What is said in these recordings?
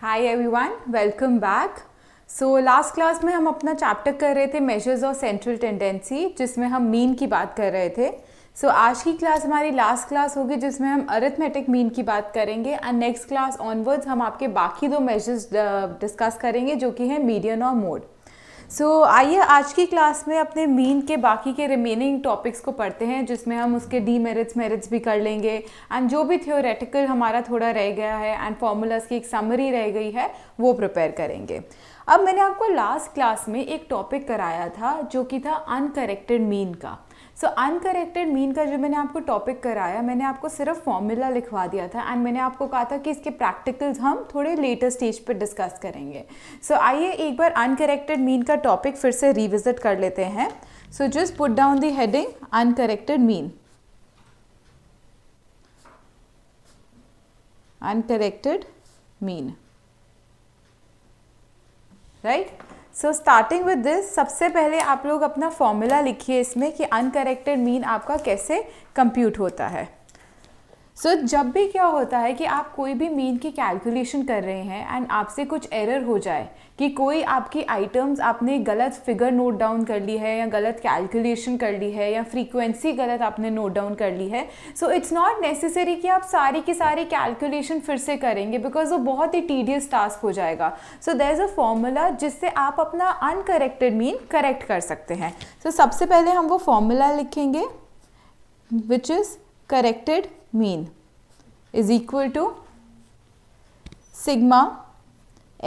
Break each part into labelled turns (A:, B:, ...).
A: Hi everyone, welcome back. So last class में हम अपना चैप्टर कर रहे थे मेजर्स ऑफ सेंट्रल टेंडेंसी, जिसमें हम मीन की बात कर रहे थे। सो आज की क्लास हमारी लास्ट क्लास होगी जिसमें हम अरिथमेटिक मीन की बात करेंगे एंड नेक्स्ट क्लास ऑनवर्ड्स हम आपके बाकी दो मेजर्स डिस्कस करेंगे जो कि है मीडियन और मोड। आइए आज की क्लास में अपने मीन के बाकी के रिमेनिंग टॉपिक्स को पढ़ते हैं, जिसमें हम उसके डीमेरिट्स मेरिट्स भी कर लेंगे एंड जो भी थियोरेटिकल हमारा थोड़ा रह गया है एंड फार्मूलाज की एक समरी रह गई है वो प्रिपेयर करेंगे। अब मैंने आपको लास्ट क्लास में एक टॉपिक कराया था जो कि था अनकरेक्टेड मीन का। अनकरेक्टेड मीन का जो मैंने आपको टॉपिक कराया, मैंने आपको सिर्फ फॉर्मूला लिखवा दिया था एंड मैंने आपको कहा था कि इसके प्रैक्टिकल्स हम थोड़े लेटर स्टेज पर डिस्कस करेंगे। आइए एक बार अनकरेक्टेड मीन का टॉपिक फिर से रिविजिट कर लेते हैं। Just put down the heading uncorrected mean. Uncorrected mean, right. Starting with this, सबसे पहले आप लोग अपना फॉर्मूला लिखिए इसमें कि अनकरेक्टेड मीन आपका कैसे कंप्यूट होता है। जब भी क्या होता है कि आप कोई भी मीन की कैलकुलेशन कर रहे हैं एंड आपसे कुछ एरर हो जाए कि कोई आपकी आइटम्स आपने गलत फिगर नोट डाउन कर ली है या गलत कैलकुलेशन कर ली है या फ्रीक्वेंसी गलत आपने नोट डाउन कर ली है, इट्स नॉट नेसेसरी कि आप सारी की सारी कैलकुलेशन फिर से करेंगे बिकॉज वो बहुत ही टीडियस टास्क हो जाएगा। देयर इज अ फॉर्मूला जिससे आप अपना अनकरेक्टेड मीन करेक्ट कर सकते हैं। सबसे पहले हम वो फॉर्मूला लिखेंगे which is corrected mean is equal to sigma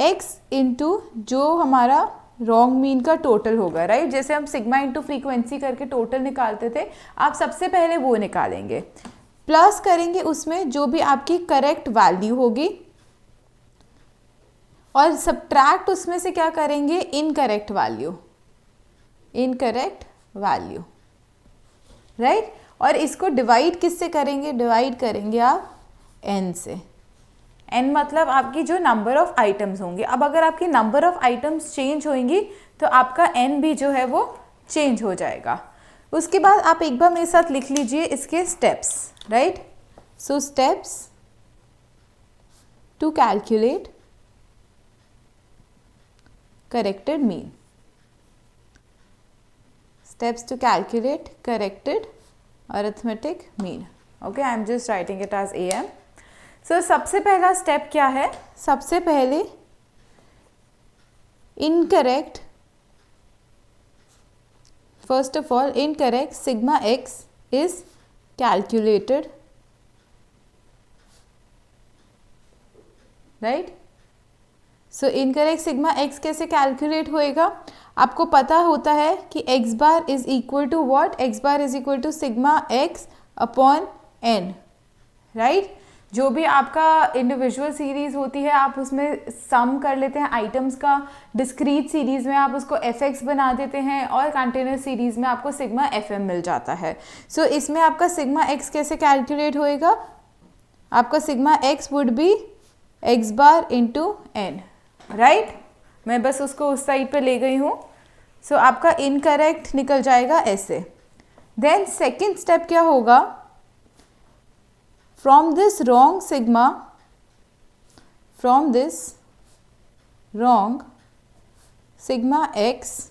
A: x into जो हमारा रॉन्ग मीन का टोटल होगा, राइट। जैसे हम सिग्मा इंटू फ्रीक्वेंसी करके टोटल निकालते थे, आप सबसे पहले वो निकालेंगे, प्लस करेंगे उसमें जो भी आपकी करेक्ट वैल्यू होगी और सब्ट्रैक्ट उसमें से क्या करेंगे, इनकरेक्ट वैल्यू, राइट। और इसको डिवाइड किससे करेंगे, डिवाइड करेंगे आप n से। n मतलब आपकी जो नंबर ऑफ आइटम्स होंगे। अब अगर आपकी नंबर ऑफ आइटम्स चेंज होंगी तो आपका n भी जो है वो चेंज हो जाएगा। उसके बाद आप एक बार मेरे साथ लिख लीजिए इसके steps, right. Steps to calculate corrected mean, steps to calculate corrected arithmetic mean. Okay, I am just writing it as AM. सबसे पहला स्टेप क्या है, सबसे पहले incorrect, first of all incorrect sigma x is calculated, right. Incorrect sigma x कैसे calculate होएगा, आपको पता होता है कि x bar is equal to what, x bar is equal to sigma x upon n, right. जो भी आपका इंडिविजुअल सीरीज होती है आप उसमें सम कर लेते हैं आइटम्स का, डिस्क्रीट सीरीज में आप उसको fx बना देते हैं और कंटिन्यूस सीरीज में आपको सिग्मा fm मिल जाता है। इसमें आपका सिग्मा x कैसे कैलकुलेट होएगा, आपका sigma x would be x bar into n, right. मैं बस उसको उस साइड पे ले गई हूँ। आपका इनकरेक्ट निकल जाएगा ऐसे। देन सेकेंड स्टेप क्या होगा, from this wrong sigma, from this wrong sigma x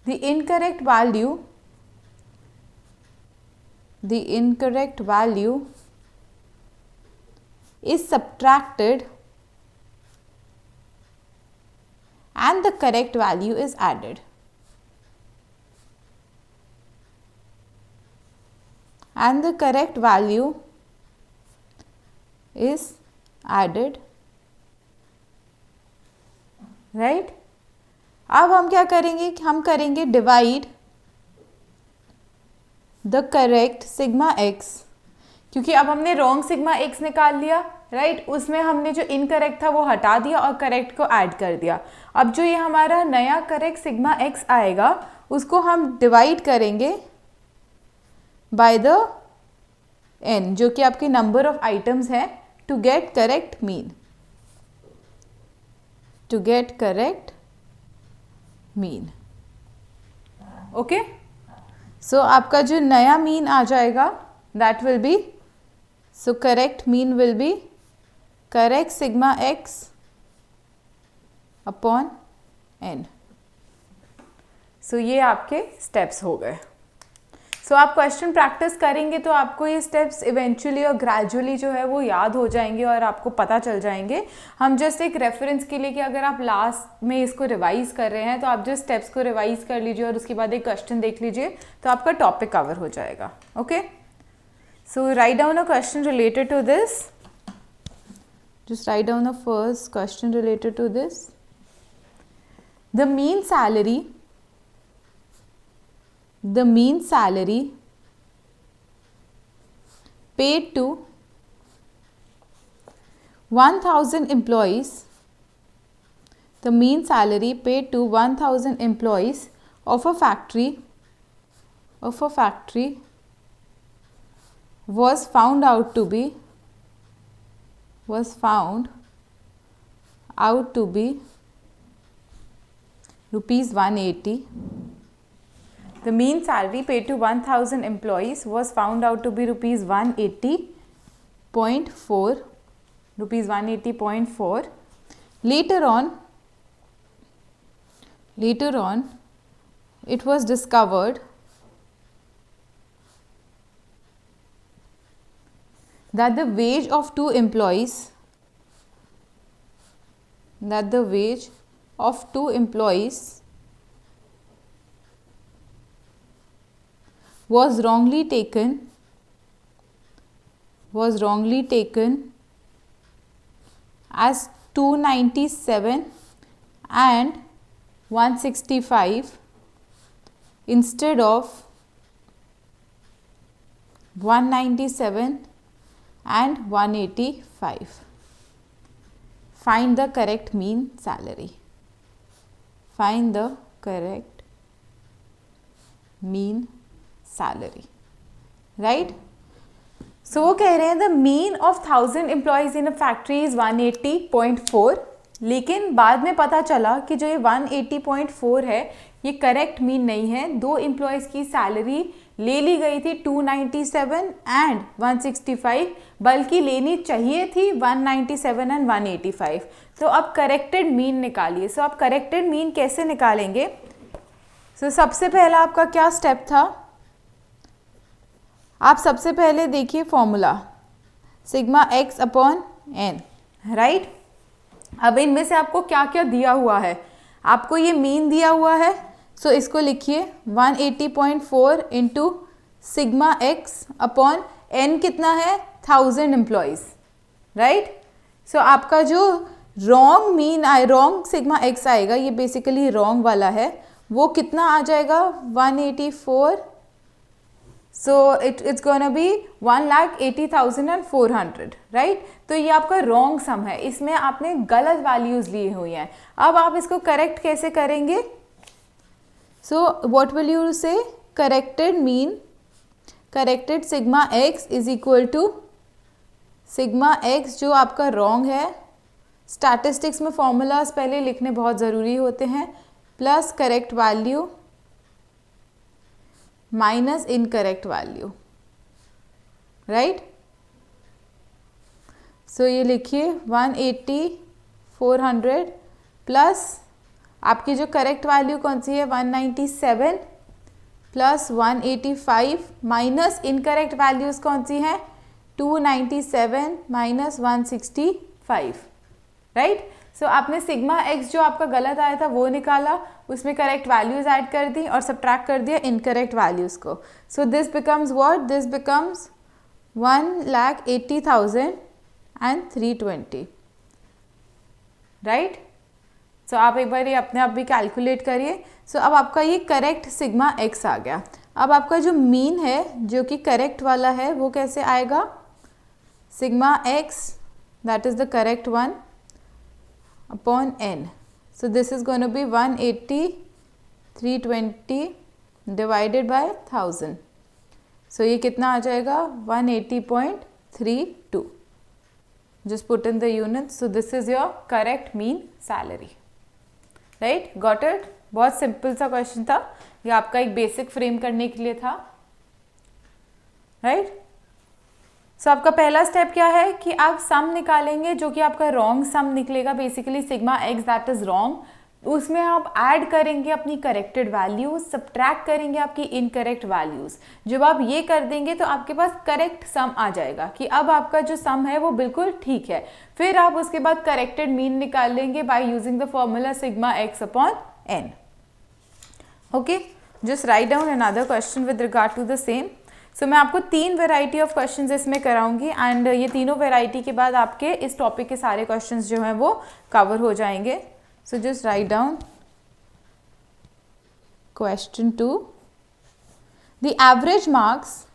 A: the incorrect value is subtracted and the correct value is added. And the correct value is added, right. अब हम क्या करेंगे, हम करेंगे divide the correct sigma x, क्योंकि अब हमने wrong sigma x निकाल लिया, राइट। उसमें हमने जो इनकरेक्ट था वो हटा दिया और करेक्ट को ऐड कर दिया। अब जो ये हमारा नया करेक्ट सिग्मा x आएगा उसको हम डिवाइड करेंगे बाय द n, जो कि आपकी नंबर ऑफ आइटम्स है, to get correct mean, to get correct mean, okay. आपका जो नया मीन आ जाएगा that will be, so correct mean will be correct sigma x upon n। So ये आपके स्टेप्स हो गए। सो आप क्वेश्चन प्रैक्टिस करेंगे तो आपको ये स्टेप्स इवेंचुअली और ग्रेजुअली जो है वो याद हो जाएंगे और आपको पता चल जाएंगे। हम जस्ट एक रेफरेंस के लिए कि अगर आप लास्ट में इसको रिवाइज कर रहे हैं तो आप जस्ट स्टेप्स को रिवाइज कर लीजिए और उसके बाद एक क्वेश्चन देख लीजिए तो आपका टॉपिक कवर हो जाएगा। Okay, so write down a question related to this. Just write down a first question related to this. The mean salary paid to 1000 employees, the mean salary paid to 1000 employees of a factory was found out to be rupees 180. The mean salary paid to 1000 employees was found out to be rupees 180.4. Later on, it was discovered that the wage of two employees was wrongly taken as 297 and 165 instead of 197 and 185. Find the correct mean salary. Find the correct mean salary. Right? So वो कह रहे हैं the mean of 1000 employees in a factory is 180.4, लेकिन बाद में पता चला कि जो ये 180.4 है ये करेक्ट मीन नहीं है। दो एम्प्लॉयज़ की सैलरी ले ली गई थी 297 एंड 165, बल्कि लेनी चाहिए थी 197 एंड 185। तो अब करेक्टेड मीन निकालिए। सो आप करेक्टेड मीन कैसे निकालेंगे? सो सबसे पहला आपका क्या स्टेप था? आप सबसे पहले देखिए formula sigma x upon n, right. अब इनमें से आपको क्या क्या दिया हुआ है? आपको ये मीन दिया हुआ है, सो इसको लिखिए 180.4 into sigma x upon n कितना है 1000 एम्प्लॉयज़, राइट। सो आपका जो wrong mean wrong sigma x आएगा, ये बेसिकली रॉन्ग वाला है, वो कितना आ जाएगा 184। So it's gonna be 1,80,400, right. तो ये आपका रॉन्ग सम है, इसमें आपने गलत वैल्यूज ली हुई हैं। अब आप इसको करेक्ट कैसे करेंगे? So what will you say? Corrected sigma x is equal to sigma x जो आपका रॉन्ग है। स्टैटिस्टिक्स में फॉर्मूलाज पहले लिखने बहुत ज़रूरी होते हैं, plus correct value minus incorrect value, right. So ये लिखिए 180,400 प्लस आपकी जो करेक्ट वैल्यू कौन सी है 197 प्लस 185 माइनस इनकरेक्ट वैल्यूज कौन सी हैं 297 माइनस 165, राइट। सो आपने सिग्मा एक्स जो आपका गलत आया था वो निकाला, उसमें करेक्ट वैल्यूज ऐड कर दी और सब्ट्रैक्ट कर दिया इनकरेक्ट वैल्यूज को। So this becomes what? This becomes 1,80,320, right. So आप एक बार ये अपने आप भी कैलकुलेट करिए। सो अब आपका ये करेक्ट सिग्मा एक्स आ गया। अब आपका जो मीन है जो कि करेक्ट वाला है वो कैसे आएगा? Sigma x that is the correct one upon n. So this is going to be 180,320 divided by 1000. So ये कितना आ जाएगा 180.32. Just put in the units. So this is your correct mean salary. Right? Got it? बहुत simple सा question था, ये आपका एक basic frame करने के लिए था, राइट। सो आपका पहला स्टेप क्या है कि आप सम निकालेंगे, जो कि आपका रॉन्ग सम निकलेगा, basically sigma x that is wrong. उसमें आप ऐड करेंगे अपनी करेक्टेड वैल्यूज, सब्ट्रैक्ट करेंगे आपकी इनकरेक्ट वैल्यूज। जब आप ये कर देंगे तो आपके पास करेक्ट सम आ जाएगा कि अब आपका जो सम है वो बिल्कुल ठीक है। फिर आप उसके बाद करेक्टेड मीन निकाल लेंगे by using the formula sigma x upon n. Okay, just write down another question with regard to the same. So मैं आपको 3 वेराइटी ऑफ क्वेश्चंस इसमें कराऊंगी एंड ये तीनों वेराइटी के बाद आपके इस टॉपिक के सारे क्वेश्चंस जो हैं वो कवर हो जाएंगे। सो just write down question 2। The average marks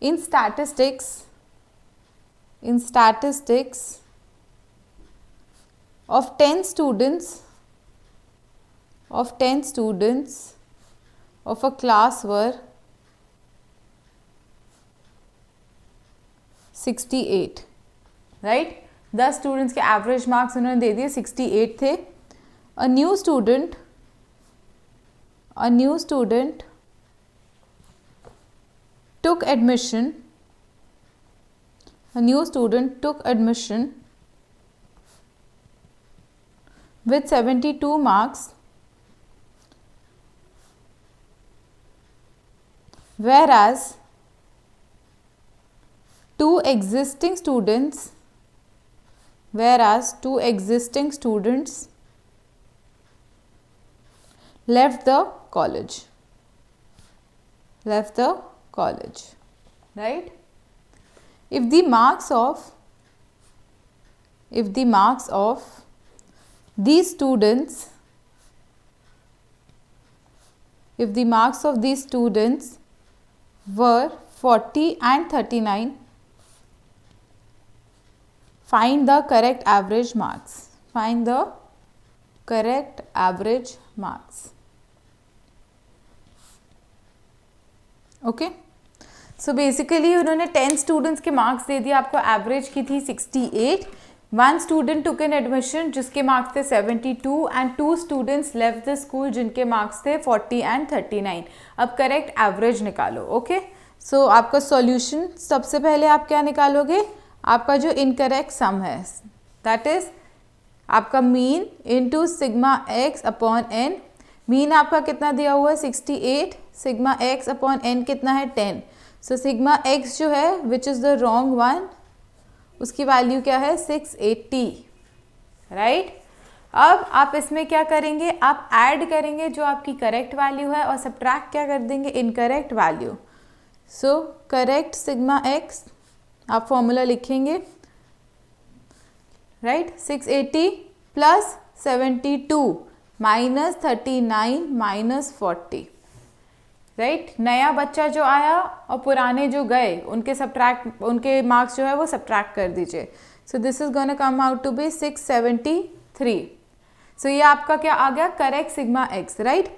A: in statistics of 10 students of a class were 68, right. 10 students के एवरेज मार्क्स उन्होंने दे दिए 68 थे। A new student took admission with 72 marks, whereas two existing students left the college, right? If the marks of these students were 40 and 39, find the correct average marks. Okay, so basically उन्होंने 10 students के marks दे दिए आपको, average की थी 68। 1 student टुक इन admission जिसके marks थे 72 and 2 students left the school जिनके marks थे 40 एंड 39। अब करेक्ट एवरेज निकालो। ओके, सो आपका सॉल्यूशन सबसे पहले आप क्या निकालोगे, आपका जो इनकरेक्ट सम है दैट इज आपका mean into sigma x upon n. Mean आपका कितना दिया हुआ है 68, सिग्मा एक्स अपॉन एन कितना है 10। सो सिग्मा एक्स जो है which is the wrong one, उसकी वैल्यू क्या है 680, राइट। अब आप इसमें क्या करेंगे, आप ऐड करेंगे जो आपकी करेक्ट वैल्यू है और सब्ट्रैक्ट क्या कर देंगे, incorrect value. So correct sigma x आप फॉर्मूला लिखेंगे, right. 680 plus 72 minus 39 minus 40, right. नया बच्चा जो आया और पुराने जो गए उनके मार्क्स जो है वो सब्ट्रैक्ट कर दीजिए। So this is gonna come out to be 673। So ये आपका क्या आ गया, करेक्ट सिग्मा एक्स, राइट।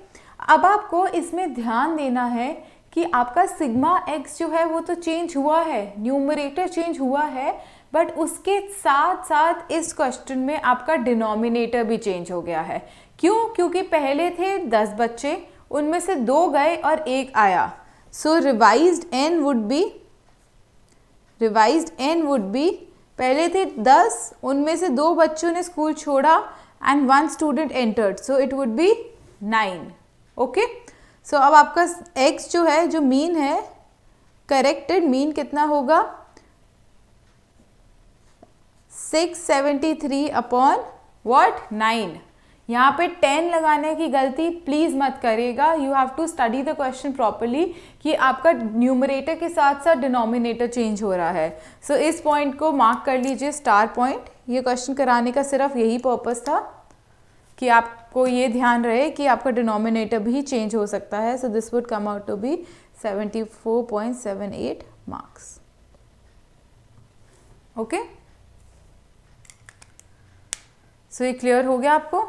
A: अब आपको इसमें ध्यान देना है कि आपका सिग्मा एक्स जो है वो तो चेंज हुआ है, न्यूमरेटर चेंज हुआ है, बट उसके साथ साथ इस क्वेश्चन में आपका डिनोमिनेटर भी चेंज हो गया है। क्यों? क्योंकि पहले थे 10 बच्चे, उनमें से 2 गए और 1 आया। सो रिवाइज्ड एन वुड बी पहले थे 10, उनमें से 2 बच्चों ने स्कूल छोड़ा and 1 student entered, so it would be 9। Okay, so अब आपका x जो है, जो मीन है, करेक्टेड मीन कितना होगा 673 अपॉन व्हाट 9। यहाँ पे 10 लगाने की गलती प्लीज मत करिएगा। You have to study the question properly कि आपका न्यूमरेटर के साथ साथ डिनोमिनेटर चेंज हो रहा है। सो इस पॉइंट को मार्क कर लीजिए स्टार पॉइंट। ये क्वेश्चन कराने का सिर्फ यही पर्पस था कि आपको ये ध्यान रहे कि आपका डिनोमिनेटर भी चेंज हो सकता है। So this would come out to be 74.78 marks. Okay, so ये क्लियर हो गया आपको।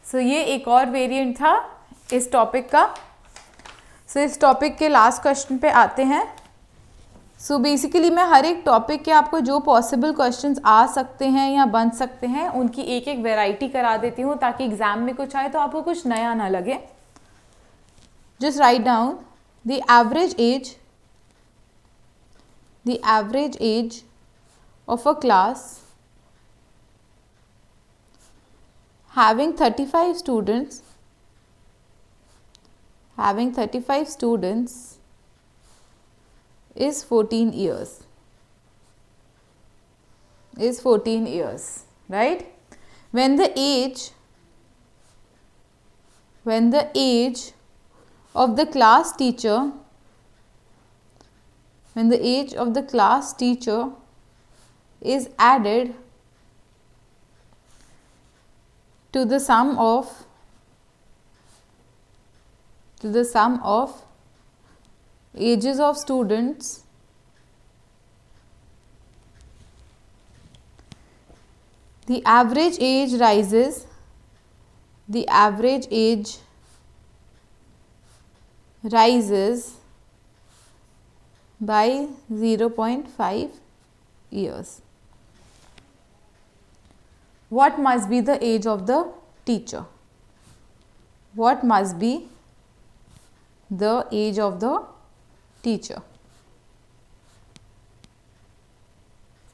A: सो ये एक और वेरिएंट था इस टॉपिक का। सो इस टॉपिक के लास्ट क्वेश्चन पे आते हैं। सो बेसिकली मैं हर एक टॉपिक के आपको जो पॉसिबल क्वेश्चंस आ सकते हैं या बन सकते हैं उनकी एक एक वैरायटी करा देती हूँ ताकि एग्जाम में कुछ आए तो आपको कुछ नया ना लगे। just write down the average age of a class having 35 students is 14 years. Right? When the age of the class teacher is added to the sum of ages of students, the average age rises by 0.5 years. What must be the age of the teacher?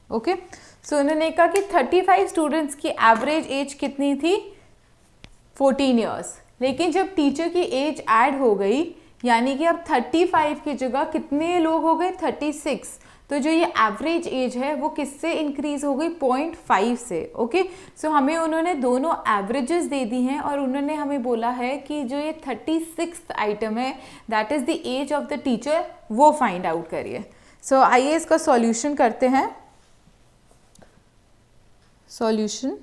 A: Okay, so उन्होंने कहा कि 35 students की average age कितनी थी? 14 years. लेकिन जब teacher की as add हो गई, यानी कि अब 35 की जगह कितने लोग हो गए? 36. तो जो ये एवरेज एज है वो किससे इंक्रीज हो गई? 0.5 से. ओके, सो हमें उन्होंने दोनों एवरेजेस दे दी हैं और उन्होंने हमें बोला है कि जो ये 36th आइटम है that is the age of the teacher, वो फाइंड आउट करिए. सो आइए इसका सॉल्यूशन करते हैं. सॉल्यूशन,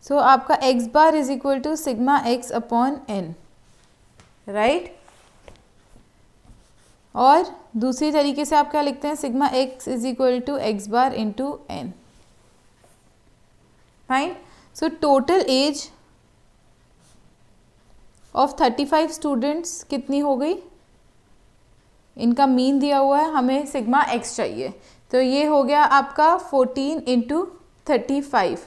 A: सो आपका x bar is equal to sigma x upon n, right. और दूसरी तरीके से आप क्या लिखते हैं? Sigma x is equal to x bar into n. Fine. So total age of 35 students कितनी हो गई? इनका मीन दिया हुआ है, हमें सिग्मा x चाहिए, तो ये हो गया आपका 14 इंटू 35,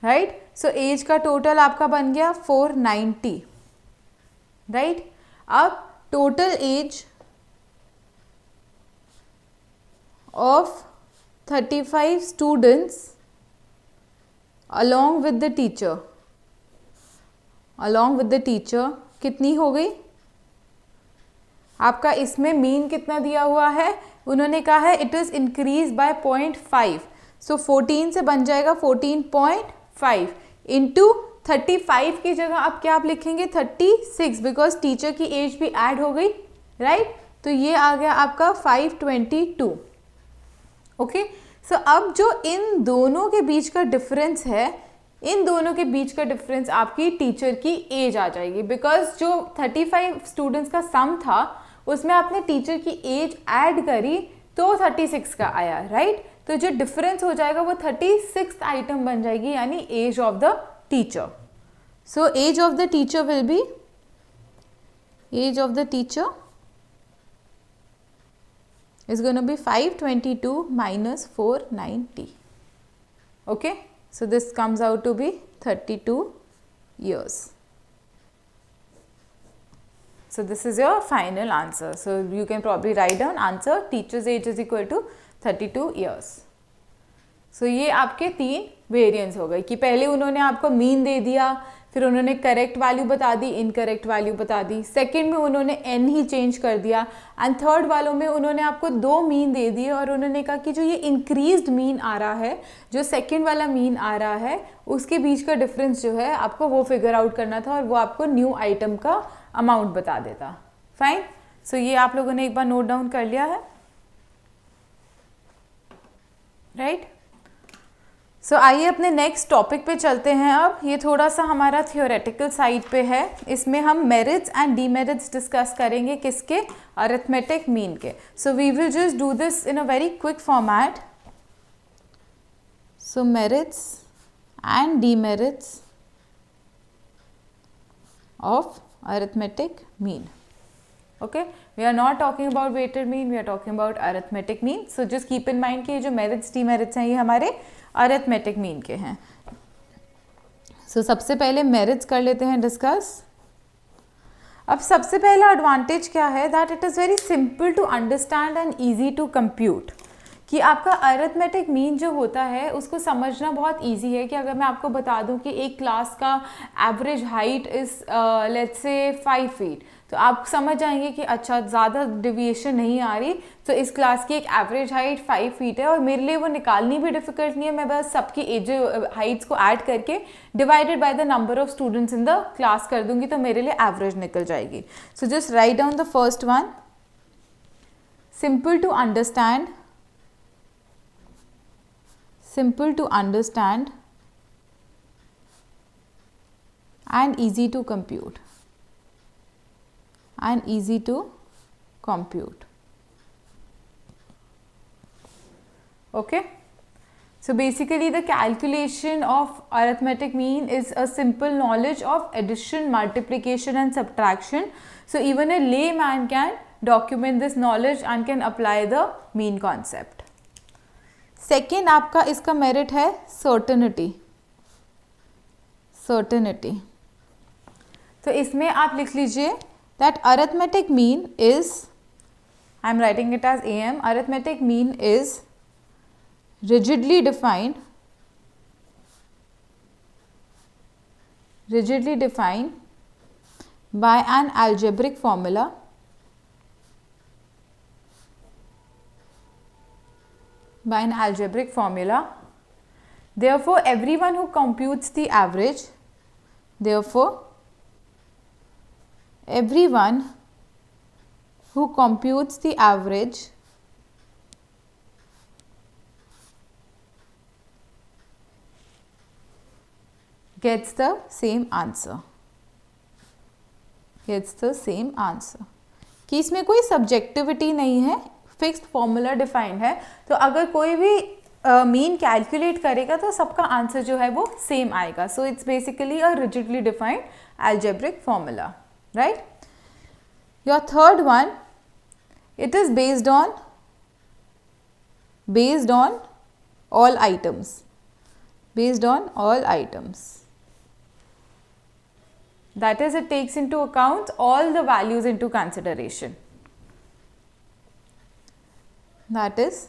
A: राइट. सो एज का टोटल आपका बन गया 490, राइट. अब total as of 35 students along with the teacher कितनी हो गई? आपका इसमें मीन कितना दिया हुआ है? उन्होंने कहा है इट इज़ इंक्रीज बाय 0.5. सो 14 से बन जाएगा 14.5 इंटू 35 की जगह आप क्या आप लिखेंगे? 36, बिकॉज टीचर की एज भी ऐड हो गई, राइट. तो ये आ गया आपका 522. ओके, सो अब जो इन दोनों के बीच का डिफरेंस है, इन दोनों के बीच का डिफरेंस आपकी टीचर की एज आ जाएगी, बिकॉज जो 35 स्टूडेंट्स का सम था उसमें आपने टीचर की एज ऐड करी तो 36 का आया, राइट. तो जो डिफरेंस हो जाएगा वो 36th आइटम बन जाएगी, यानी age of the teacher. So age of the teacher will be is going to be 522 minus 490. Okay, so this comes out to be 32 years. So this is your final answer. So you can probably write down answer, teacher's age is equal to 32 years. So ये आपके 3 variance हो गए कि पहले उन्होंने आपको mean they दिया, फिर उन्होंने करेक्ट वैल्यू बता दी, इनकरेक्ट वैल्यू बता दी, सेकंड में उन्होंने n ही चेंज कर दिया, एंड थर्ड वालों में उन्होंने आपको 2 मीन दे दिए और उन्होंने कहा कि जो ये इंक्रीज्ड मीन आ रहा है, जो सेकंड वाला मीन आ रहा है, उसके बीच का डिफरेंस जो है आपको वो फिगर आउट करना था और वो आपको न्यू आइटम का अमाउंट बता देता. फाइन. सो ये आप लोगों ने एक बार नोट डाउन कर लिया है, राइट. सो आइए अपने नेक्स्ट टॉपिक पे चलते हैं. अब ये थोड़ा सा हमारा थियोरेटिकल साइड पे है, इसमें हम मेरिट्स एंड डीमेरिट्स डिस्कस करेंगे. किसके? अरिथमेटिक मीन के. So we will just do this in a very quick format. So merits and demerits of arithmetic mean. Okay, we are not talking about weighted mean, we are talking about arithmetic mean. So just keep in mind कि ये जो merits demerits हैं ये हमारे arithmetic mean के हैं. So सबसे पहले merits कर लेते हैं डिस्कस. अब सबसे पहला एडवांटेज क्या है, that it is very simple to understand and easy to compute, कि आपका अरिथमेटिक मीन जो होता है उसको समझना बहुत इजी है। कि अगर मैं आपको बता दूं कि एक क्लास का average height is let's say 5 feet, तो आप समझ जाएंगे कि अच्छा ज़्यादा डिविएशन नहीं आ रही, तो इस क्लास की एक एवरेज हाइट 5 फीट है और मेरे लिए वो निकालनी भी डिफिकल्ट नहीं है, मैं बस सबकी एज हाइट्स को ऐड करके divided by the number of students in the class कर दूंगी, तो मेरे लिए एवरेज निकल जाएगी। So just write down the first one, simple to understand, simple to understand and easy to compute, and easy to compute. Okay, so basically the calculation of arithmetic mean is a simple knowledge of addition, multiplication and subtraction. So even a layman can document this knowledge and can apply the mean concept. Second आपका इसका merit है certainty, certainty. तो इसमें आप लिख लीजिए that arithmetic mean is, I am writing it as AM, arithmetic mean is rigidly defined by an algebraic formula therefore everyone who computes the average gets the same answer, कि इसमें कोई subjectivity नहीं है, फिक्स्ड फॉर्मूला डिफाइंड है, तो अगर कोई भी मीन कैलकुलेट करेगा तो सबका आंसर जो है वो सेम आएगा। So it's basically a rigidly defined algebraic formula, right? Your third one, it is based on all items, that is, it takes into account all the values into consideration. That is,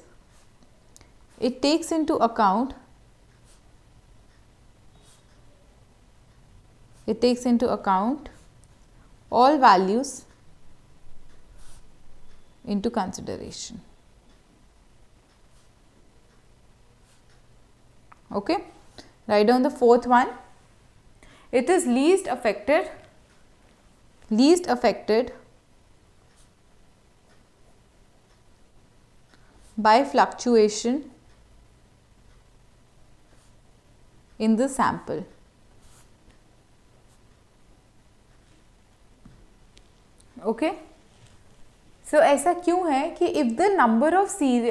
A: it takes into account all values into consideration. Okay, write down the fourth one. It is least affected by fluctuation in the sample. Okay, so ऐसा क्यों है कि if the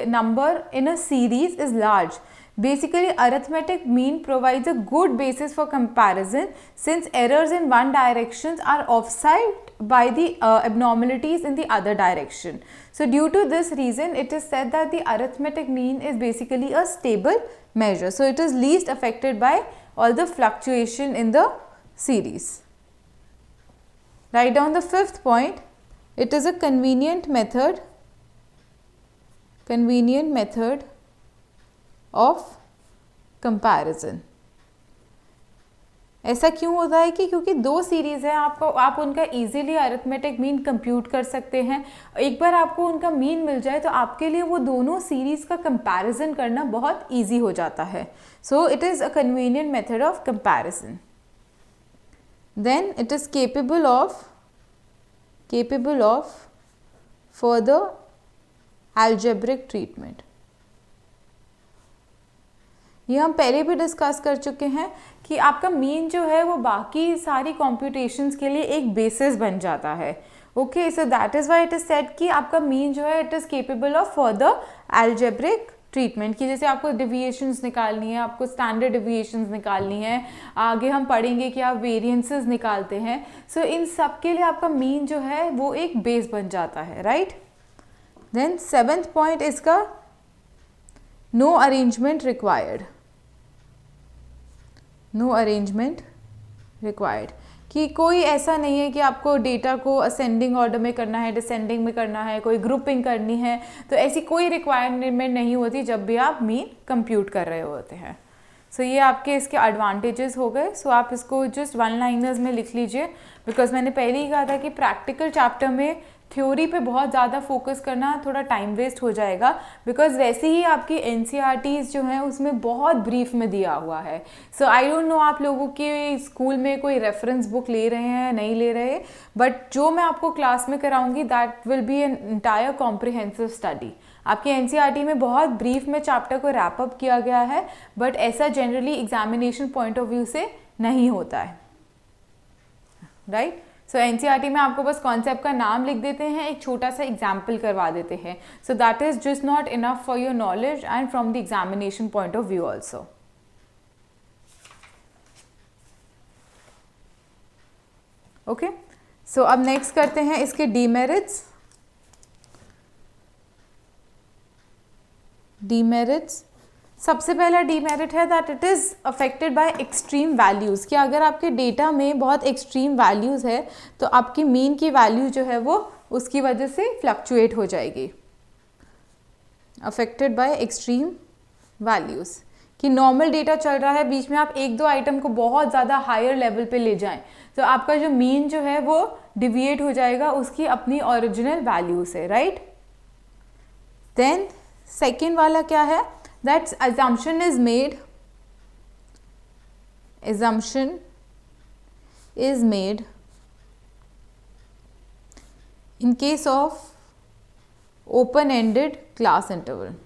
A: number in a series is large, basically arithmetic mean provides a good basis for comparison, since errors in one direction are offset by the abnormalities in the other direction. So due to this reason, it is said that the arithmetic mean is basically a stable measure. So it is least affected by all the fluctuation in the series. Write down the fifth point. It is a convenient method of comparison. ऐसा क्यों होता है कि क्योंकि दो series है, आप उनका इजीली अरिथमेटिक मीन कंप्यूट कर सकते हैं। एक बार आपको उनका मीन मिल जाए तो आपके लिए वो दोनों सीरीज़ का कंपैरिजन करना बहुत इजी हो जाता है। So it is a convenient method of comparison. Then it is capable of further algebraic treatment. ये हम पहले भी डिस्कस कर चुके हैं कि आपका मीन जो है वो बाकी सारी कॉम्प्यूटेशंस के लिए एक बेसिस बन जाता है। Okay, so that is why it is said कि आपका मीन जो है it is capable of further algebraic treatment, की जैसे आपको डिविएशंस निकालनी है, आपको स्टैंडर्ड डिविएशंस निकालनी है, आगे हम पढ़ेंगे कि आप वेरिएंसेस निकालते हैं। सो इन सब के लिए आपका मीन जो है वो एक बेस बन जाता है, राइट। देन सेवेंथ पॉइंट इसका नो अरेंजमेंट रिक्वायर्ड, कि कोई ऐसा नहीं है कि आपको डेटा को असेंडिंग ऑर्डर में करना है, डिसेंडिंग में करना है, कोई ग्रुपिंग करनी है, तो ऐसी कोई रिक्वायरमेंट नहीं होती जब भी आप मीन कंप्यूट कर रहे होते हैं। सो ये आपके इसके एडवांटेजेस हो गए। सो आप इसको जस्ट वन लाइनर्स में लिख लीजिए, बिकॉज मैंने पहले ही कहा था कि प्रैक्टिकल चैप्टर में थ्योरी पे बहुत ज़्यादा फोकस करना थोड़ा टाइम वेस्ट हो जाएगा, बिकॉज वैसे ही आपकी NCERTs जो हैं उसमें बहुत ब्रीफ में दिया हुआ है। सो आई डोंट नो आप लोगों के स्कूल में कोई रेफरेंस बुक ले रहे हैं नहीं ले रहे, बट जो मैं आपको क्लास में कराऊंगी that will be an entire comprehensive study. आपके NCERT में बहुत ब्रीफ में चैप्टर को रैप अप किया गया है, बट ऐसा generally examination point of view से नहीं होता है, राइट। सो NCERT में आपको बस कॉन्सेप्ट का नाम लिख देते हैं, एक छोटा सा एग्जाम्पल करवा देते हैं। So that is just not enough for your knowledge and from the examination point of view also. Okay, so अब नेक्स्ट करते हैं इसके डीमेरिट्स। डीमेरिट्स, सबसे पहला डीमेरिट है that it is affected by extreme values, कि अगर आपके डेटा में बहुत एक्सट्रीम वैल्यूज़ है तो आपकी मीन की वैल्यू जो है वो उसकी वजह से फ्लक्चुएट हो जाएगी। अफेक्टेड बाय एक्सट्रीम वैल्यूज़, कि नॉर्मल डेटा चल रहा है, बीच में आप एक दो आइटम को बहुत ज़्यादा हायर लेवल पे ले जाएं तो आपका जो मीन जो है वो डिविएट हो जाएगा उसकी अपनी ओरिजिनल वैल्यू से, राइट। देन सेकेंड वाला क्या है, that assumption is made in case of open-ended class interval,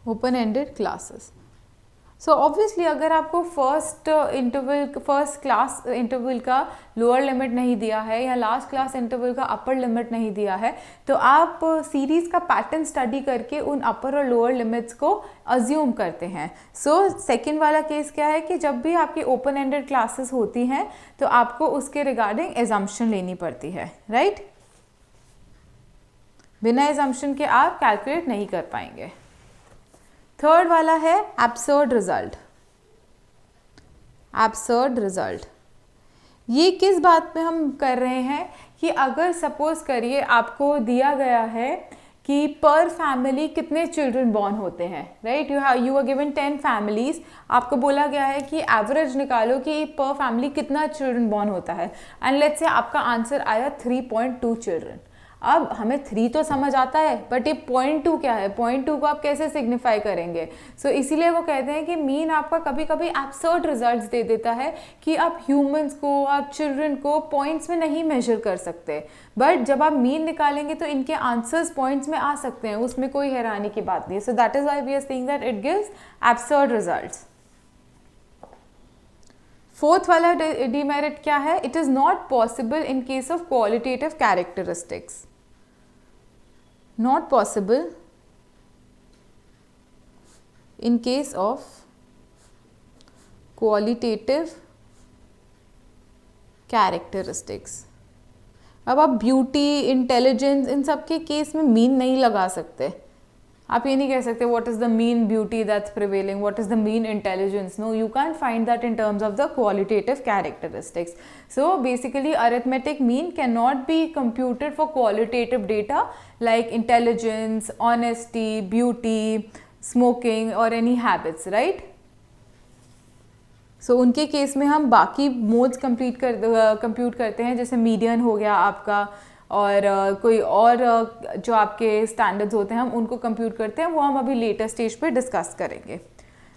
A: open-ended classes। So obviously अगर आपको फर्स्ट क्लास इंटरवल का लोअर लिमिट नहीं दिया है या लास्ट क्लास इंटरवल का अपर लिमिट नहीं दिया है तो आप सीरीज़ का पैटर्न स्टडी करके उन अपर और लोअर लिमिट्स को अज्यूम करते हैं। सो सेकेंड वाला केस क्या है कि जब भी आपकी ओपन एंडेड क्लासेस होती हैं तो आपको उसके रिगार्डिंग एजम्पशन लेनी पड़ती है, राइट। बिना एजम्पशन के आप कैलकुलेट नहीं कर पाएंगे। थर्ड वाला है एब्सर्ड रिजल्ट। एब्सर्ड रिजल्ट, ये किस बात पे हम कर रहे हैं कि अगर सपोज करिए आपको दिया गया है कि पर फैमिली कितने चिल्ड्रन बॉर्न होते हैं, right. You are given 10 families, आपको बोला गया है कि एवरेज निकालो कि पर फैमिली कितना चिल्ड्रन बॉर्न होता है, एंड लेट्स से आपका आंसर आया 3.2 चिल्ड्रन। अब हमें 3 तो समझ आता है, बट ये 0.2 क्या है, 0.2 को आप कैसे सिग्निफाई करेंगे। सो इसीलिए वो कहते हैं कि मीन आपका कभी कभी एब्सर्ड रिजल्ट्स दे देता है कि आप ह्यूमंस को, आप चिल्ड्रन को पॉइंट्स में नहीं मेजर कर सकते, बट जब आप मीन निकालेंगे तो इनके आंसर्स पॉइंट्स में आ सकते हैं, उसमें कोई हैरानी की बात नहीं है। So that is why we are saying that it gives absurd results. Fourth वाला डीमेरिट क्या है, it is not possible in case of qualitative characteristics. Not possible in case of qualitative characteristics। अब आप ब्यूटी, इंटेलिजेंस, इन सब के case में mean नहीं लगा सकते। आप ये नहीं कह सकते what is the mean beauty that's prevailing, what is the mean intelligence. No, you can find that in terms of the qualitative characteristics. So basically arithmetic mean can not be computed for qualitative data like intelligence, honesty, beauty, smoking और any habits, right. सो उनके case में हम बाकी modes compute करते हैं, जैसे median हो गया आपका, और कोई और जो आपके स्टैंडर्ड्स होते हैं हम उनको कंप्यूट करते हैं, वो हम अभी लेटर स्टेज पे डिस्कस करेंगे।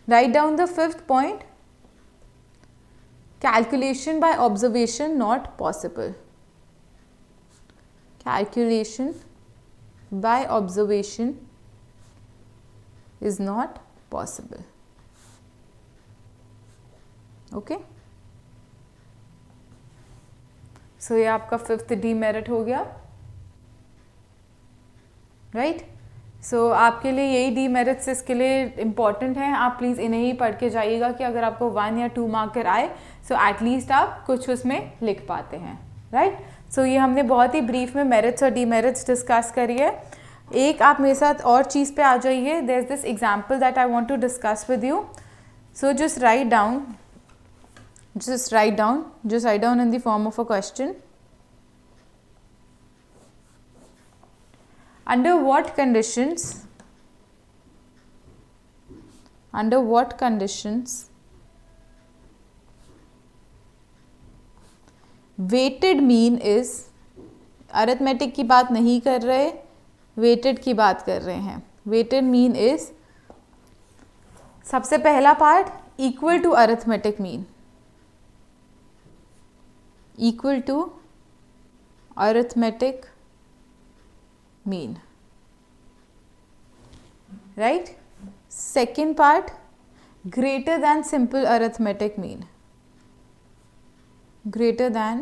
A: Right down the fifth point, calculation by observation not possible. Calculation by observation is not possible. Okay, so ये आपका फिफ्थ डीमेरिट हो गया, राइट। सो आपके लिए यही डीमेरिट्स इसके लिए इम्पॉर्टेंट हैं, आप प्लीज़ इन्हें ही पढ़ के जाइएगा कि अगर आपको 1 या 2 मार्कर आए सो एटलीस्ट आप कुछ उसमें लिख पाते हैं, राइट। सो ये हमने बहुत ही ब्रीफ में मेरिट्स और डीमेरिट्स डिस्कस करी है। एक आप मेरे साथ और चीज़ पे आ जाइए, there is this example that I want to discuss with you. So just write down just write down in the form of a question. Under what conditions weighted mean is, arithmetic की बात नहीं कर रहे, weighted की बात कर रहे हैं. वेटेड मीन इज, सबसे पहला part equal to arithmetic mean, equal to arithmetic mean, right. Second part greater than simple arithmetic mean, greater than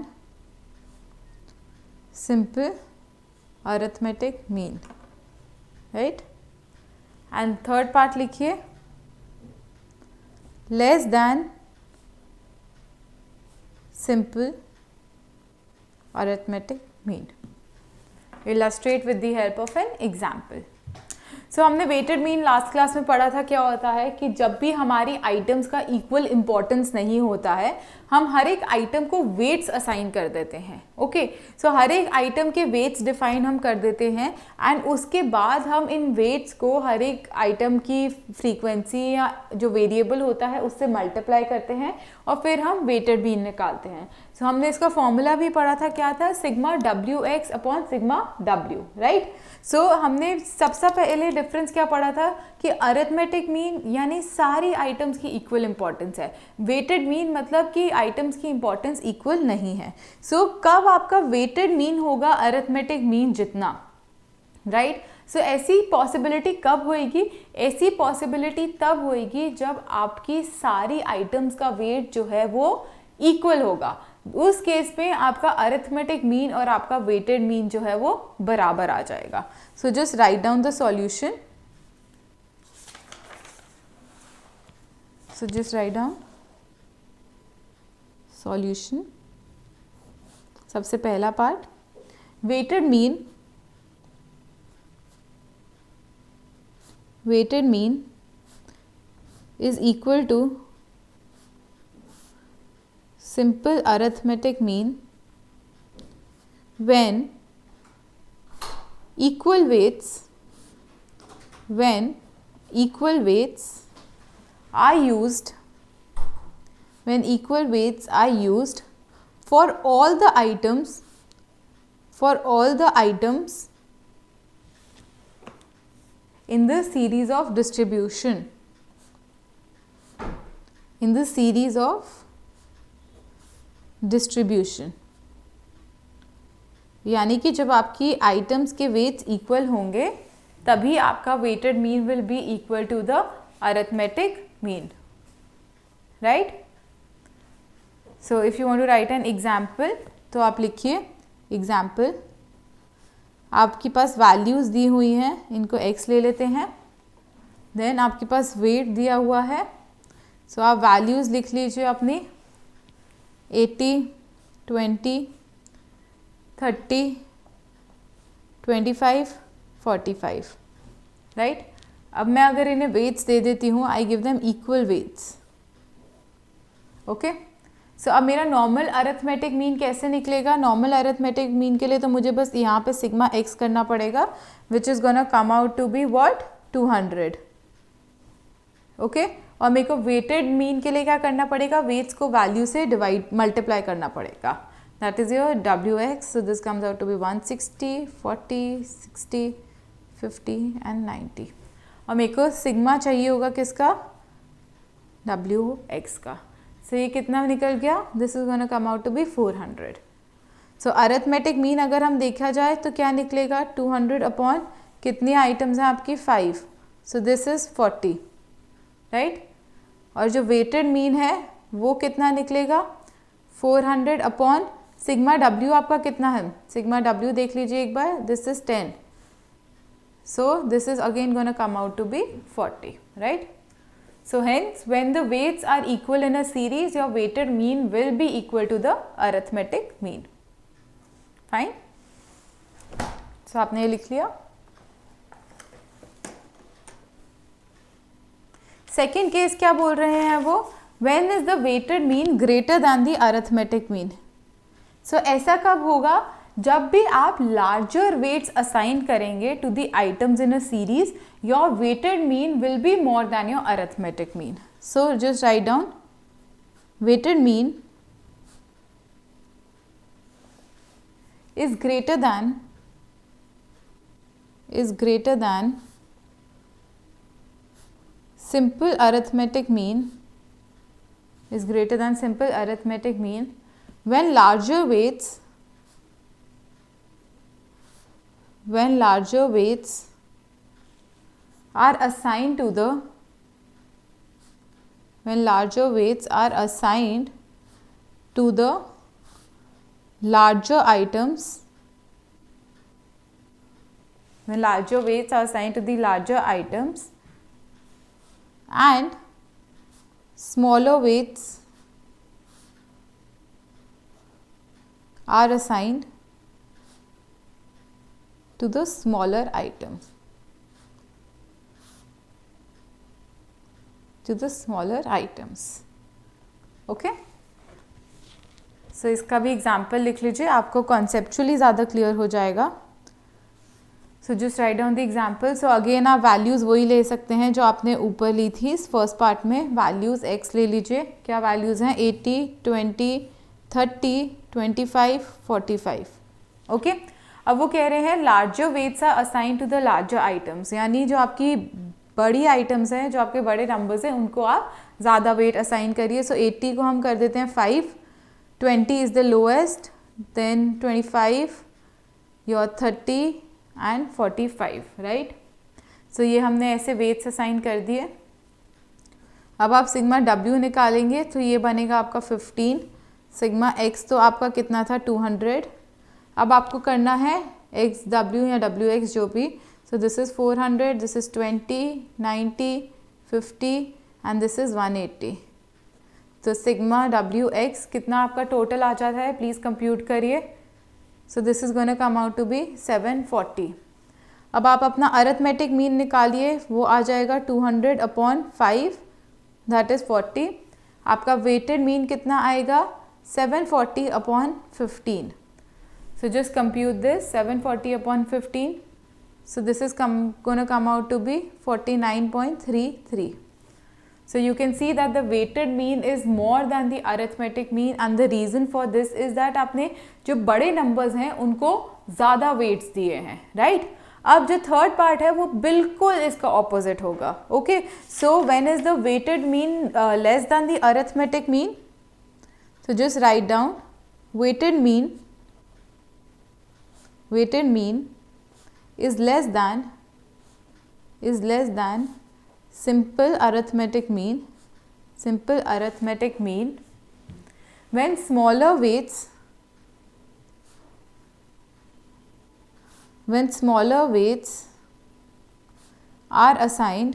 A: simple arithmetic mean, right. And third part लिखिए, less than simple arithmetic mean. Illustrate with the help of an example. सो हमने weighted mean last class में पढ़ा था. क्या होता है कि जब भी हमारी आइटम्स का इक्वल इम्पॉर्टेंस नहीं होता है, हम हर एक आइटम को वेट्स असाइन कर देते हैं. ओके, सो हर एक आइटम के वेट्स डिफाइन हम कर देते हैं एंड उसके बाद हम इन वेट्स को हर एक आइटम की फ्रीक्वेंसी या जो वेरिएबल होता है उससे मल्टीप्लाई करते हैं और फिर हम वेटेड मीन निकालते हैं. सो हमने इसका फॉर्मूला भी पढ़ा था. क्या था? Sigma WX upon sigma W, right. So हमने सबसे पहले डिफरेंस क्या पढ़ा था कि अरिथमेटिक मीन यानी सारी आइटम्स की इक्वल इंपॉर्टेंस है, वेटेड मीन मतलब कि आइटम्स की इंपॉर्टेंस इक्वल नहीं है. सो कब आपका वेटेड मीन होगा अरिथमेटिक मीन जितना, राइट. सो ऐसी पॉसिबिलिटी कब होएगी? ऐसी पॉसिबिलिटी तब होएगी जब आपकी सारी आइटम्स का वेट जो है वो इक्वल होगा. उस केस में आपका अरिथमेटिक मीन और आपका वेटेड मीन जो है वो बराबर आ जाएगा. So just write down the solution. So just write down solution. सबसे पहला part, weighted mean is equal to simple arithmetic mean when equal weights are used for all the items in the series of distribution, यानी कि जब आपकी items के weights equal होंगे तभी आपका weighted mean will be equal to the arithmetic mean, right. So if you want to write an example तो आप लिखिए एग्जाम्पल. आपके पास वैल्यूज दी हुई हैं, इनको x ले लेते हैं. देन आपके पास वेट दिया हुआ है. सो आप वैल्यूज लिख लीजिए अपनी 80, 20, 30, 25, 45, राइट. अब मैं अगर इन्हें वेट्स दे देती हूँ, I give them equal weights. Okay, so अब मेरा नॉर्मल अरिथमेटिक मीन कैसे निकलेगा? नॉर्मल अरिथमेटिक मीन के लिए तो मुझे बस यहाँ पे सिग्मा x करना पड़ेगा, which is gonna come out to be what? 200. Okay, और मेरे को वेटेड मीन के लिए क्या करना पड़ेगा? वेट्स को वैल्यू से मल्टीप्लाई करना पड़ेगा. That is your WX. So this comes out to be 160, 40, 60, 50 and 90. और मेरे को सिग्मा चाहिए होगा किसका? WX का. सो ये कितना निकल गया? This is gonna come out to be 400. So arithmetic mean अगर हम देखा जाए तो क्या निकलेगा? 200 अपॉन कितनी आइटम्स हैं आपकी? 5. सो दिस इज 40, राइट. और जो वेटेड मीन है वो कितना निकलेगा? 400 अपॉन सिग्मा W आपका कितना है? सिग्मा W देख लीजिए एक बार. This is 10. So this is again gonna come out to be 40, right. So hence when the weights are equal in a series, your weighted mean will be equal to the arithmetic mean. Fine. So आपने ये लिख लिया. Second case क्या बोल रहे हैं वो? When is the weighted mean greater than the arithmetic mean. So ऐसा कब होगा, जब भी आप लार्जर वेट्स असाइन करेंगे to the items in a series, your weighted mean will be more than your arithmetic mean. So just write down weighted mean is greater than simple arithmetic mean when larger weights are assigned to the larger items, and smaller weights are assigned to the smaller items. Okay? सो इसका भी example लिख लीजिए, आपको conceptually ज़्यादा clear हो जाएगा। So just write down the example. So again आप values वही ले सकते हैं जो आपने ऊपर ली थी इस फर्स्ट पार्ट में। वैल्यूज़ एक्स ले लीजिए। क्या वैल्यूज़ हैं? 80, 20, 30, 25, 45। ओके, अब वो कह रहे हैं larger weights are assign to the larger items, यानी जो आपकी बड़ी आइटम्स हैं, जो आपके बड़े नंबर्स हैं, उनको आप ज़्यादा वेट असाइन करिए। सो 80 को हम कर देते हैं 5, 20 is the lowest, then 25, your 30 and 45, right? So ये हमने ऐसे वेट्स असाइन कर दिए। अब आप सिग्मा W निकालेंगे तो ये बनेगा आपका 15। सिग्मा X तो आपका कितना था? 200। अब आपको करना है XW या WX जो भी। So this is 400, this is 20, 90, 50 and this is 180। तो सिग्मा WX कितना आपका टोटल आ जाता है? प्लीज़ कंप्यूट करिए। So this is gonna come out to be 740। अब आप अपना अरिथमेटिक मीन निकालिए, वो आ जाएगा 200/5, दैट इज़ 40। आपका वेटेड मीन कितना आएगा? 740/15। So just compute this, 740/15। So this is gonna come out to be 49.33। So you can see that the weighted mean is more than the arithmetic mean, and the reason for this is that आपने जो बड़े numbers हैं उनको ज़्यादा weights दिए हैं, right? अब जो third part है वो बिल्कुल इसका opposite होगा, okay? So when is the weighted mean less than the arithmetic mean? So just write down weighted mean is less than simple arithmetic mean when smaller weights are assigned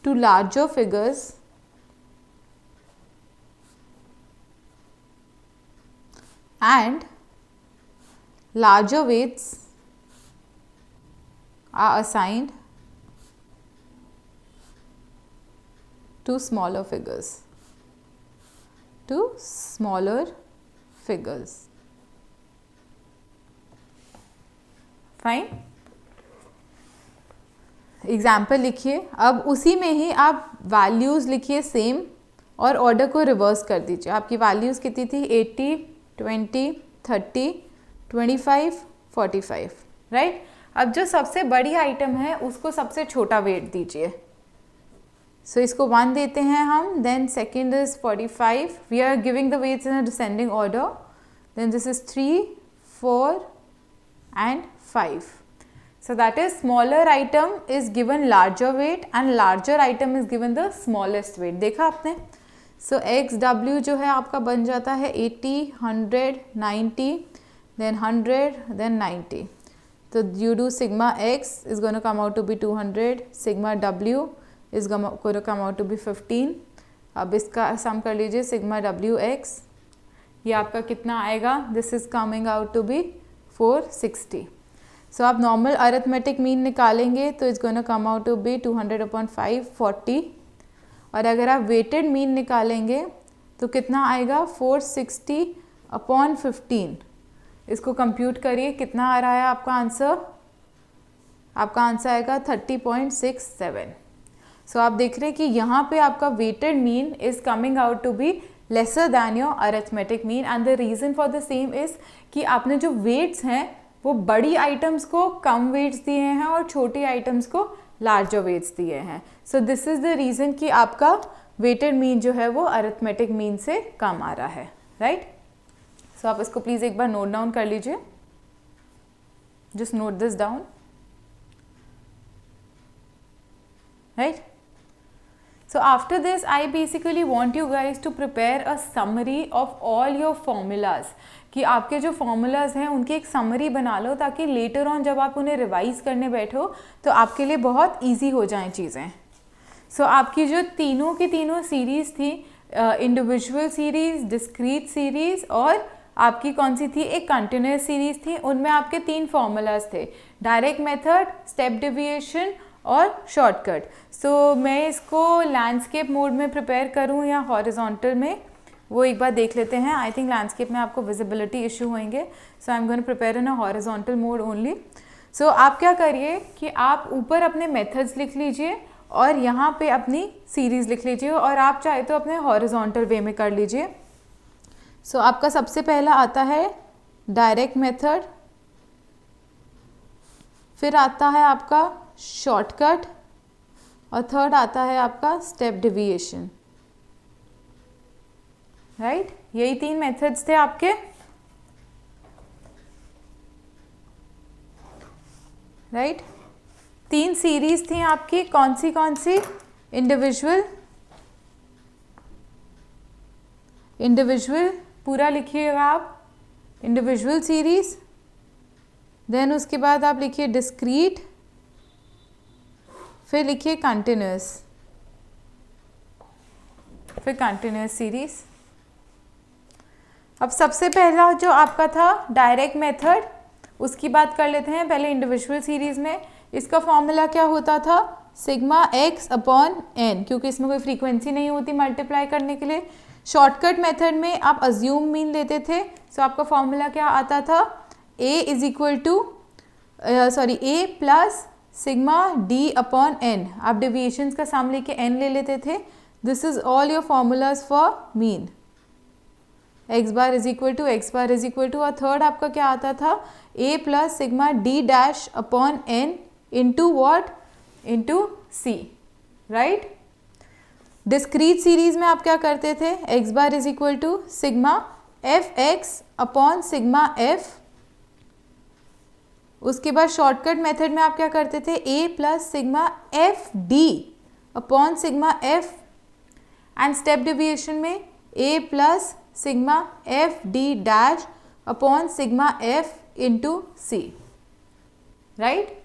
A: to larger figures and larger weights are assigned to smaller figures. Fine. Example लिखिए। अब उसी में ही आप values लिखिए same और order को reverse कर दीजिए। आपकी वैल्यूज़ कितनी थी? 80, 20, 30, 25, 45, राइट? अब जो सबसे बड़ी आइटम है उसको सबसे छोटा वेट दीजिए। सो इसको 1 देते हैं हम, then second is 45। We are giving the weights in a descending order. Then this is 3, 4 and 5. So that is smaller item is given larger weight and larger item is given the smallest weight. देखा आपने? So XW जो है आपका बन जाता है 80, 100, 90, then 100, then 90. So you do sigma X is going to come out to be 200, sigma W is going to come out to be 15. अब इसका सम कर लीजिए, sigma WX ये आपका कितना आएगा? This is coming out to be 460. सो आप normal arithmetic mean निकालेंगे तो it's gonna come out to be 200/5 40, और अगर आप वेटेड मीन निकालेंगे तो कितना आएगा 460/15। इसको कंप्यूट करिए, कितना आ रहा है आपका आंसर? आपका आंसर आएगा 30.67। सो आप देख रहे हैं कि यहाँ पे आपका weighted mean is coming out to be lesser than your arithmetic mean, and the reason for the same is कि आपने जो वेट्स हैं वो बड़ी आइटम्स को कम वेट्स दिए हैं और छोटी आइटम्स को लार्जर वेट्स दिए हैं। सो दिस इज़ द रीज़न कि आपका वेटेड मीन जो है वो अरिथमेटिक मीन से कम आ रहा है, राइट? सो आप इसको प्लीज़ एक बार नोट डाउन कर लीजिए, just note this down, right? So after this I basically want you guys to prepare a summary of all your formulas, कि आपके जो formulas हैं उनकी एक summary बना लो ताकि later on जब आप उन्हें revise करने बैठो तो आपके लिए बहुत easy हो जाएं चीज़ें। So आपकी जो तीनों की तीनों series थी, individual series, discrete series और आपकी कौन सी थी, एक continuous series थी, उनमें आपके 3 formulas थे, direct method, step deviation और शॉर्टकट। सो मैं इसको लैंडस्केप मोड में प्रिपेयर करूँ या हॉरिजॉन्टल में, वो एक बार देख लेते हैं। आई थिंक लैंडस्केप में आपको विजिबिलिटी इशू होंगे, so I am going to prepare in a horizontal mode only. So आप क्या करिए कि आप ऊपर अपने मेथड्स लिख लीजिए और यहाँ पे अपनी सीरीज़ लिख लीजिए, और आप चाहे तो अपने हॉरिजॉन्टल वे में कर लीजिए। सो आपका सबसे पहला आता है डायरेक्ट मेथड, फिर आता है आपका शॉर्टकट, और थर्ड आता है आपका स्टेप डिविएशन, राइट? यही 3 मेथड्स थे आपके, राइट? 3 सीरीज थी आपकी, कौन सी इंडिविजुअल पूरा लिखिएगा आप, इंडिविजुअल सीरीज, देन उसके बाद आप लिखिए डिस्क्रीट, फिर लिखिए कंटिन्यूस, फिर कंटिन्यूस सीरीज। अब सबसे पहला जो आपका था डायरेक्ट मेथड, उसकी बात कर लेते हैं पहले। इंडिविजुअल सीरीज में इसका फॉर्मूला क्या होता था, सिग्मा x/n, क्योंकि इसमें कोई फ्रीक्वेंसी नहीं होती मल्टीप्लाई करने के लिए। शॉर्टकट मेथड में आप अज्यूम मीन लेते थे, सो आपका फॉर्मूला क्या आता था, a प्लस सिग्मा d/n। आप डेविएशंस का साम लेके n ले लेते थे। This is all your formulas for mean, x bar is equal to, और थर्ड आपका क्या आता था, a plus sigma d'/n into what, into c, right? Discrete series में आप क्या करते थे, x bar is equal to sigma fx/सिग्मा f। उसके बाद शॉर्टकट मेथड में आप क्या करते थे, a प्लस सिग्मा fd/सिग्मा f, एंड स्टेप डिविएशन में a प्लस सिग्मा fd'/सिग्मा f into c, right?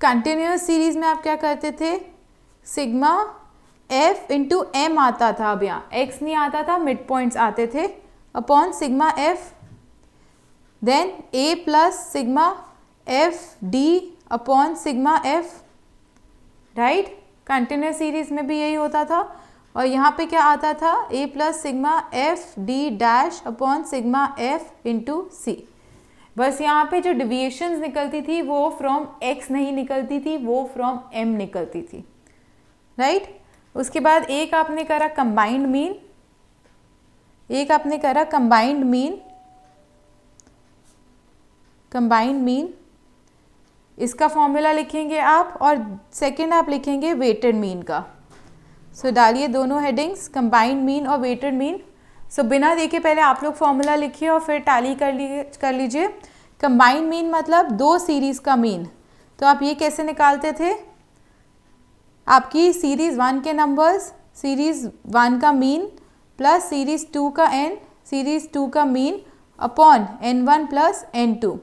A: Continuous series में आप क्या करते थे, सिग्मा f इंटू m आता था, अब यहाँ x नहीं आता था, मिड पॉइंट्स आते थे, upon sigma f, then a plus sigma fd/सिग्मा f, राइट? कंटिन्यूस सीरीज में भी यही होता था। और यहाँ पे क्या आता था, a प्लस सिग्मा fd'/सिग्मा f इंटू c। बस यहाँ पे जो डिविएशंस निकलती थी वो फ्रॉम x नहीं निकलती थी, वो फ्रॉम m निकलती थी, राइट? उसके बाद एक आपने करा कंबाइंड मीन, इसका फॉर्मूला लिखेंगे आप, और सेकंड आप लिखेंगे वेटेड मीन का। सो डालिए दोनों हेडिंग्स, कंबाइंड मीन और वेटेड मीन। सो बिना देखे पहले आप लोग फॉर्मूला लिखिए और फिर टैली कर लीजिए। कंबाइंड मीन मतलब 2 सीरीज का मीन, तो आप ये कैसे निकालते थे, आपकी सीरीज 1 के नंबर्स, सीरीज 1 का मीन प्लस सीरीज 2 का n, सीरीज 2 का mean upon n1 plus n2।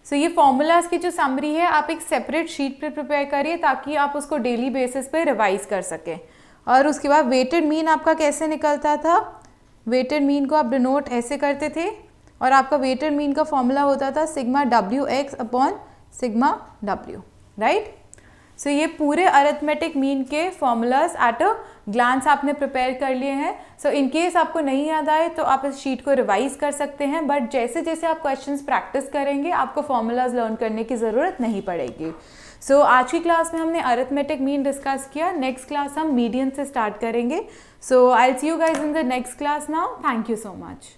A: सो ये फॉर्मूलाज की जो समरी है आप एक सेपरेट शीट पे प्रिपेयर करिए ताकि आप उसको डेली बेसिस पे रिवाइज कर सकें। और उसके बाद वेटेड मीन आपका कैसे निकलता था, वेटेड मीन को आप डिनोट ऐसे करते थे, और आपका वेटेड मीन का फॉर्मूला होता था sigma W X upon sigma W, right. So ये पूरे अरिथमेटिक मीन के फॉर्मूलाज एट अ ग्लांस आपने प्रिपेयर कर लिए हैं। सो इन केस आपको नहीं याद आए तो आप इस शीट को रिवाइज कर सकते हैं, बट जैसे जैसे आप क्वेश्चंस प्रैक्टिस करेंगे आपको फॉर्मूलाज लर्न करने की ज़रूरत नहीं पड़ेगी। सो आज की क्लास में हमने अरिथमेटिक मीन डिस्कस किया, नेक्स्ट क्लास हम मीडियन से स्टार्ट करेंगे। So I will see you guys in the next class now, thank you so much.